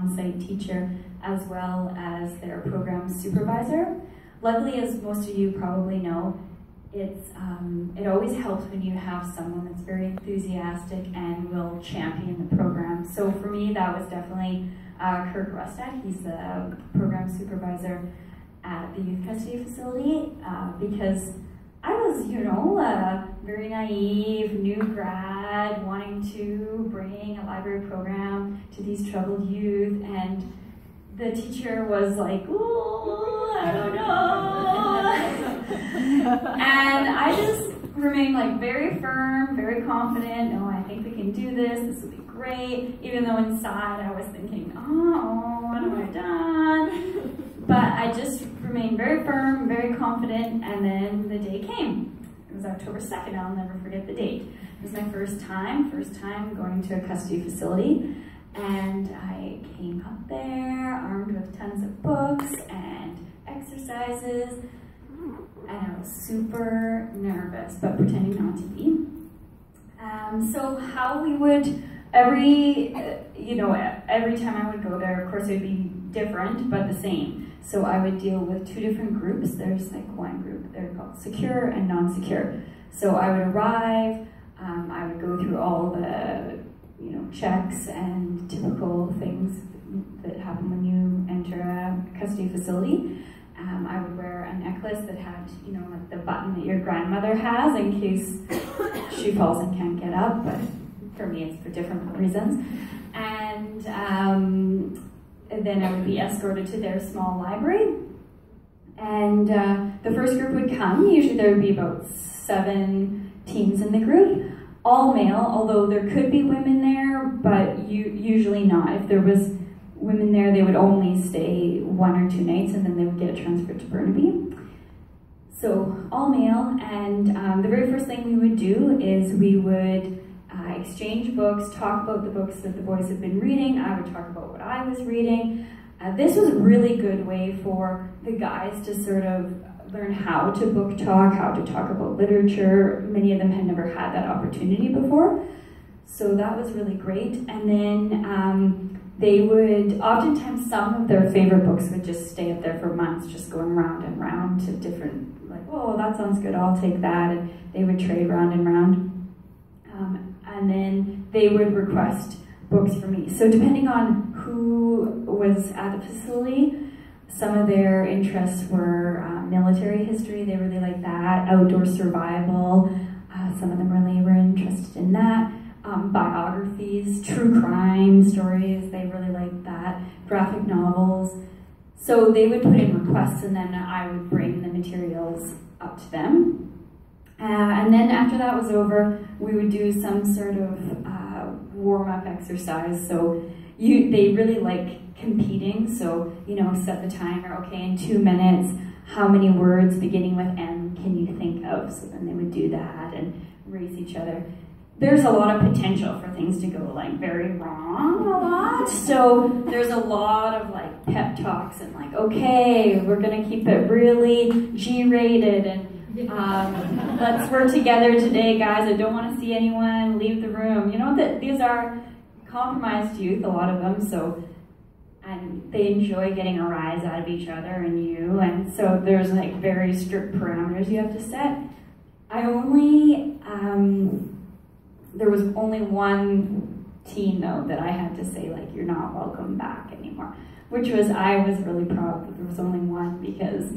on-site teacher as well as their program supervisor. Luckily, as most of you probably know, it always helps when you have someone that's very enthusiastic and will champion the program. So for me, that was definitely Kirk Rustad. He's the program supervisor at the youth custody facility, because I was, very naive, new grad, wanting to bring a library program to these troubled youth, and the teacher was like, "Ooh, I don't know." And I just remained like very firm, very confident. No, I think we can do this. This will be great. Even though inside I was thinking, oh, what have I done? But I just remained very firm, very confident, and then the day came. It was October 2nd, I'll never forget the date. It was my first time going to a custody facility, and I came up there armed with tons of books and exercises, and I was super nervous, but pretending not to be. So how we would, every time I would go there, of course it would be different, but the same. So I would deal with two different groups. There's like one group, they're called secure and non-secure. So I would arrive, I would go through all the checks and typical things that happen when you enter a custody facility. I would wear a necklace that had, like the button that your grandmother has in case she falls and can't get up, but for me it's for different reasons. And then I would be escorted to their small library. And the first group would come. Usually there would be about 7 teens in the group, all male, although there could be women there, but usually not. If there was women there, they would only stay 1 or 2 nights, and then they would get transferred to Burnaby. So all male, and the very first thing we would do is we would exchange books, talk about the books that the boys have been reading. I would talk about what I was reading. This was a really good way for the guys to sort of learn how to book talk, how to talk about literature. Many of them had never had that opportunity before. So that was really great. And then they would, oftentimes some of their favorite books would just stay up there for months, just going round and round to different, like, oh, that sounds good, I'll take that. And they would trade round and round. And then they would request books for me. So depending on who was at the facility, some of their interests were military history, they really liked that, outdoor survival, some of them really were interested in that, biographies, true crime stories, they really liked that, graphic novels. So they would put in requests, and then I would bring the materials up to them. And then after that was over, we would do some sort of warm-up exercise. So they really like competing, so set the timer, okay, in 2 minutes, how many words beginning with M can you think of? So then they would do that and race each other. There's a lot of potential for things to go like very wrong a lot. So there's a lot of like pep talks and like, okay, we're gonna keep it really G-rated and let's work together today, guys. I don't want to see anyone leave the room. That these are compromised youth, a lot of them, and they enjoy getting a rise out of each other and you, and so there's like very strict parameters you have to set. There was only one teen though that I had to say like, you're not welcome back anymore, which was, I was really proud that there was only one, because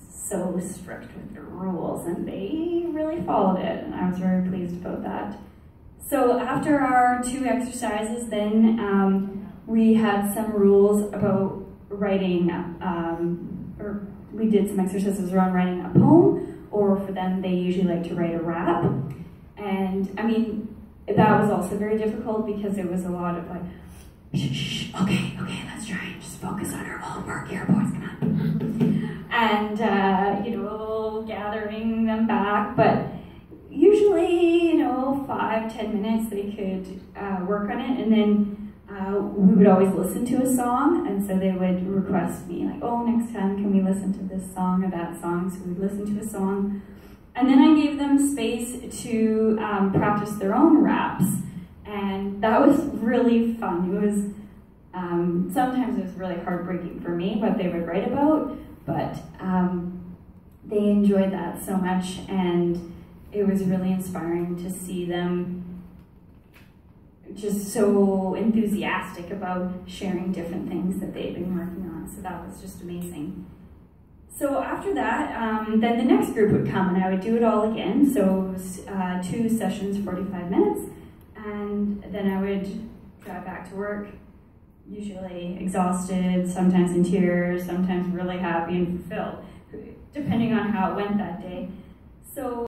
so strict with the rules, and they really followed it, and I was very pleased about that. So after our 2 exercises, then we had some rules about writing, or we did some exercises around writing a poem, or for them, they usually like to write a rap. And I mean, that was also very difficult because it was a lot of like, shh, okay, let's try and just focus on our homework here, boys, come on. And, gathering them back, but usually, 5-10 minutes they could work on it, and then we would always listen to a song, and so they would request me, like, oh, next time can we listen to this song or that song, so we'd listen to a song, and then I gave them space to practice their own raps, and that was really fun. It was Sometimes it was really heartbreaking for me what they would write about, but they enjoyed that so much, and it was really inspiring to see them just so enthusiastic about sharing different things that they've been working on. So that was just amazing. So after that, then the next group would come and I would do it all again. So it was 2 sessions, 45 minutes, and then I would drive back to work, usually exhausted, sometimes in tears, sometimes really happy and fulfilled, depending on how it went that day. So